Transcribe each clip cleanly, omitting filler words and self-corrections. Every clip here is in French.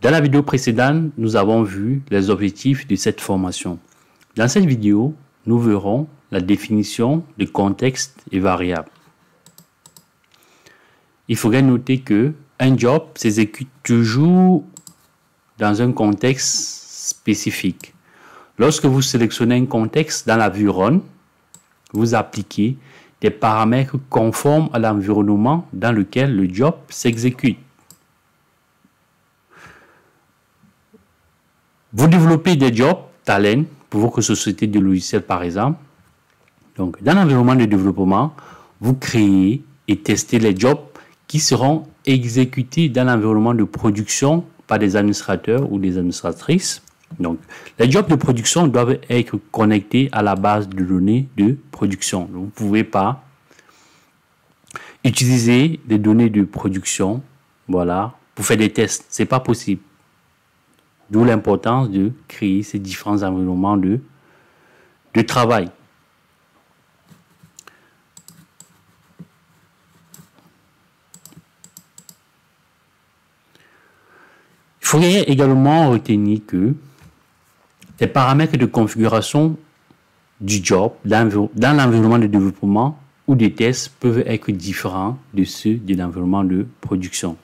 Dans la vidéo précédente, nous avons vu les objectifs de cette formation. Dans cette vidéo, nous verrons la définition de contexte et variable. Il faudrait noter que un job s'exécute toujours dans un contexte spécifique. Lorsque vous sélectionnez un contexte dans la vue Run, vous appliquez des paramètres conformes à l'environnement dans lequel le job s'exécute. Vous développez des jobs talent pour votre société de logiciels par exemple. Donc, dans l'environnement de développement, vous créez et testez les jobs qui seront exécutés dans l'environnement de production par des administrateurs ou des administratrices. Donc, les jobs de production doivent être connectés à la base de données de production. Vous ne pouvez pas utiliser des données de production, voilà, pour faire des tests. Ce n'est pas possible. D'où l'importance de créer ces différents environnements de travail. Il faudrait également retenir que les paramètres de configuration du job dans l'environnement de développement ou des tests peuvent être différents de ceux de l'environnement de production.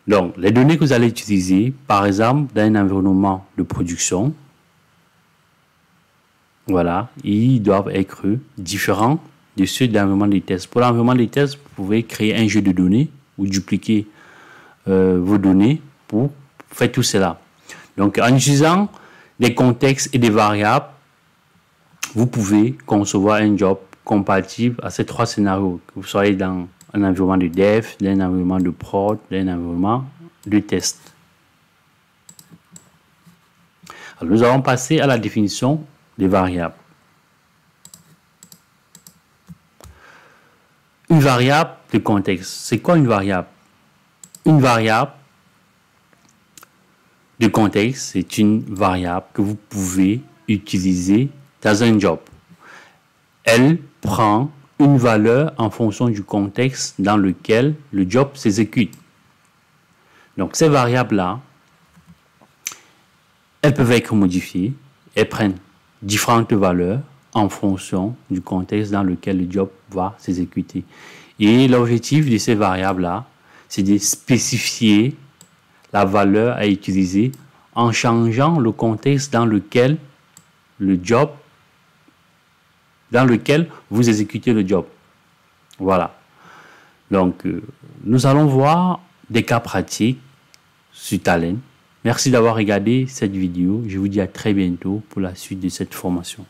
Donc, les données que vous allez utiliser, par exemple, dans un environnement de production, voilà, ils doivent être différents de ceux de l'environnement des tests. Pour l'environnement des tests, vous pouvez créer un jeu de données ou dupliquer vos données pour faire tout cela. Donc, en utilisant des contextes et des variables, vous pouvez concevoir un job compatible à ces trois scénarios. Que vous soyez dans un environnement de dev, dans un environnement de prod, dans un environnement de test. Alors, nous allons passer à la définition des variables. Une variable de contexte. C'est quoi une variable? Une variable de contexte, c'est une variable que vous pouvez utiliser dans un job. Elle prend une valeur en fonction du contexte dans lequel le job s'exécute. Donc, ces variables-là, elles peuvent être modifiées. Elles prennent différentes valeurs en fonction du contexte dans lequel le job va s'exécuter. Et l'objectif de ces variables-là, c'est de spécifier la valeur à utiliser en changeant le contexte dans lequel vous exécutez le job. Voilà. Donc, nous allons voir des cas pratiques sur Talend. Merci d'avoir regardé cette vidéo. Je vous dis à très bientôt pour la suite de cette formation.